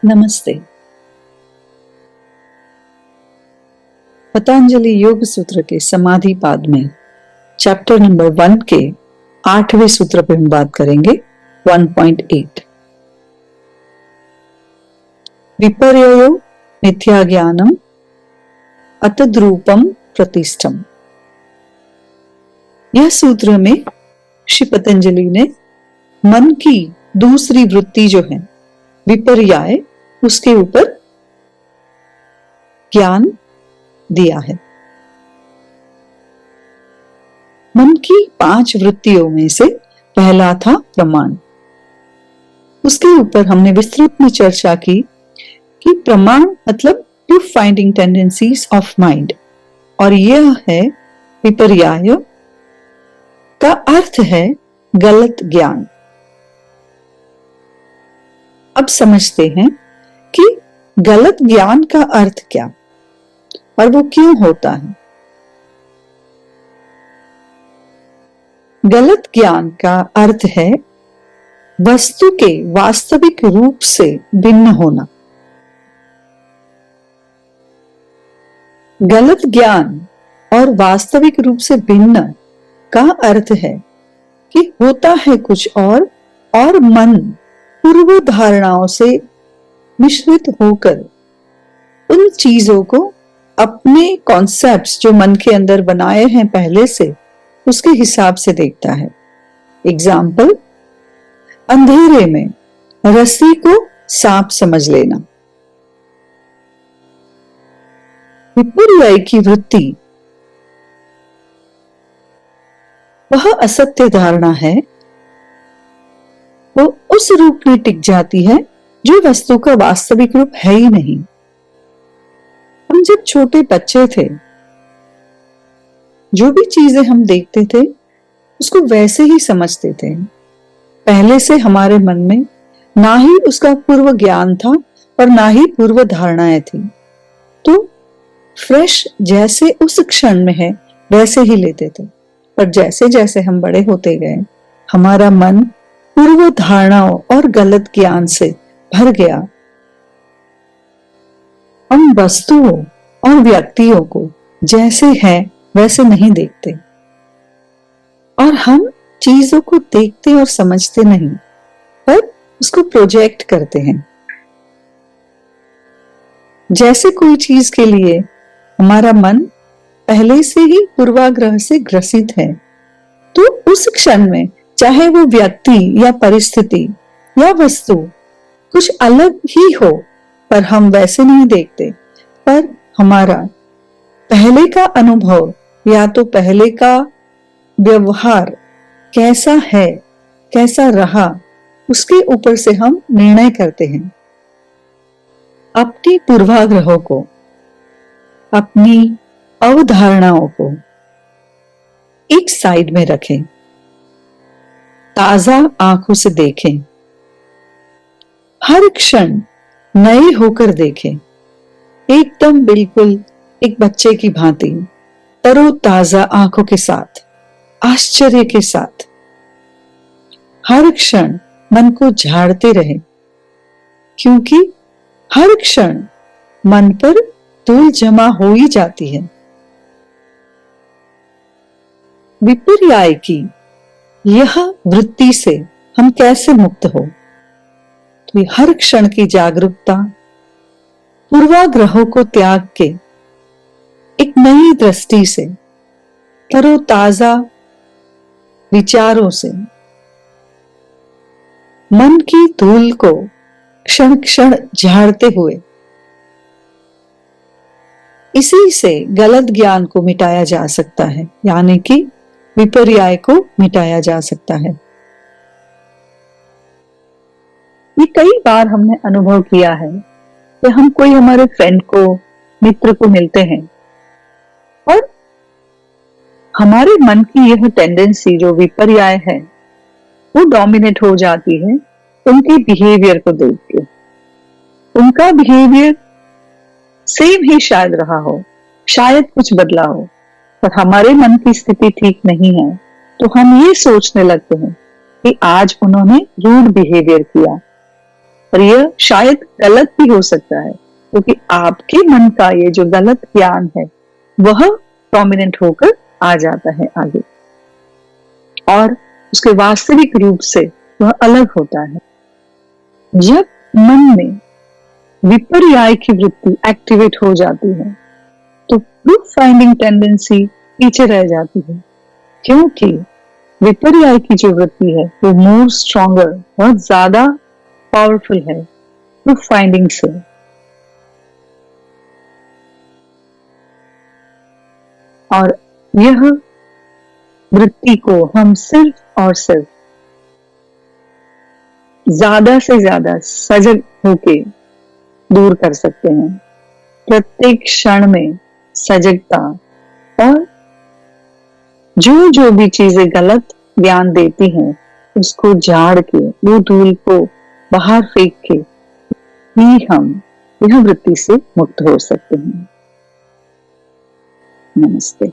नमस्ते। पतंजलि योग सूत्र के समाधि पाद में चैप्टर नंबर 1 के 8वें सूत्र पे हम बात करेंगे 1.8। विपर्ययो मिथ्या ज्ञानम अतद्रूपम प्रतिष्ठम। यह सूत्र में श्री पतंजलि ने मन की दूसरी वृत्ति जो है विपर्याय, उसके ऊपर ज्ञान दिया है। मन की 5 वृत्तियों में से पहला था प्रमाण। उसके ऊपर हमने विस्तृत में चर्चा की कि प्रमाण मतलब proof finding tendencies of mind, और यह है विपर्याय का अर्थ है गलत ज्ञान। अब समझते हैं कि गलत ज्ञान का अर्थ क्या और वो क्यों होता है। गलत ज्ञान का अर्थ है वस्तु के वास्तविक रूप से भिन्न होना। गलत ज्ञान और वास्तविक रूप से भिन्न का अर्थ है कि होता है कुछ और मन पूर्व धारणाओं से मिश्रित होकर उन चीजों को अपने कॉन्सेप्ट्स जो मन के अंदर बनाए हैं पहले से, उसके हिसाब से देखता है। एग्जाम्पल, अंधेरे में रस्सी को सांप समझ लेना। विपर्याय की वृत्ति वह असत्य धारणा है, वो उस रूप में टिक जाती है जो वस्तु का वास्तविक रूप है ही नहीं। हम जब छोटे बच्चे थे, जो भी चीजें हम देखते थे उसको वैसे ही समझते थे। पहले से हमारे मन में ना ही उसका पूर्व ज्ञान था और ना ही पूर्व धारणाएं थी, तो फ्रेश जैसे उस क्षण में है वैसे ही लेते थे। पर जैसे जैसे हम बड़े होते गए, हमारा मन पूर्व धारणाओं और गलत ज्ञान से भर गया। हम वस्तुओं और व्यक्तियों को जैसे है वैसे नहीं देखते, और हम चीजों को देखते और समझते नहीं, पर उसको प्रोजेक्ट करते हैं। जैसे कोई चीज के लिए हमारा मन पहले से ही पूर्वाग्रह से ग्रसित है, तो उस क्षण में चाहे वो व्यक्ति या परिस्थिति या वस्तु कुछ अलग ही हो, पर हम वैसे नहीं देखते। पर हमारा पहले का अनुभव या तो पहले का व्यवहार कैसा है, कैसा रहा, उसके ऊपर से हम निर्णय करते हैं। अपनी पूर्वाग्रहों को, अपनी अवधारणाओं को एक साइड में रखें, ताजा आंखों से देखें, हर क्षण नए होकर देखें, एकदम बिल्कुल एक बच्चे की भांति तरोताजा आंखों के साथ, आश्चर्य के साथ हर क्षण मन को झाड़ते रहें, क्योंकि हर क्षण मन पर धूल जमा हो ही जाती है। विपर्याय की यह वृत्ति से हम कैसे मुक्त हो? तो हर क्षण की जागरूकता, पूर्वाग्रहों को त्याग के एक नई दृष्टि से, तरोताजा विचारों से मन की धूल को क्षण क्षण झाड़ते हुए, इसी से गलत ज्ञान को मिटाया जा सकता है, यानी कि विपर्याय को मिटाया जा सकता है। ये कई बार हमने अनुभव किया है कि हम कोई हमारे फ्रेंड को, मित्र को मिलते हैं और हमारे मन की यह टेंडेंसी जो विपर्याय है वो डोमिनेट हो जाती है उनके बिहेवियर को देख के। उनका बिहेवियर सेम ही शायद रहा हो, शायद कुछ बदला हो, पर हमारे मन की स्थिति ठीक नहीं है, तो हम ये सोचने लगते हैं कि आज उन्होंने रूड बिहेवियर किया, और यह शायद गलत भी हो सकता है, क्योंकि आपके मन का ये जो गलत ज्ञान है वह प्रोमिनेंट होकर आ जाता है आगे, और उसके वास्तविक रूप से वह अलग होता है। जब मन में विपर्याय की वृत्ति एक्टिवेट हो जाती है तो प्रूफ फाइंडिंग टेंडेंसी पीछे रह जाती है, क्योंकि विपर्याय की जो वृत्ति है वो मोर स्ट्रॉन्गर, बहुत ज्यादा पावरफुल है प्रूफ फाइंडिंग से। और यह वृत्ति को हम सिर्फ और सिर्फ ज्यादा से ज्यादा सजग होके दूर कर सकते हैं। प्रत्येक क्षण में सजगता, और जो जो भी चीजें गलत ज्ञान देती हैं उसको झाड़ के, वो धूल को बाहर फेंक के ही हम यह वृत्ति से मुक्त हो सकते हैं। नमस्ते।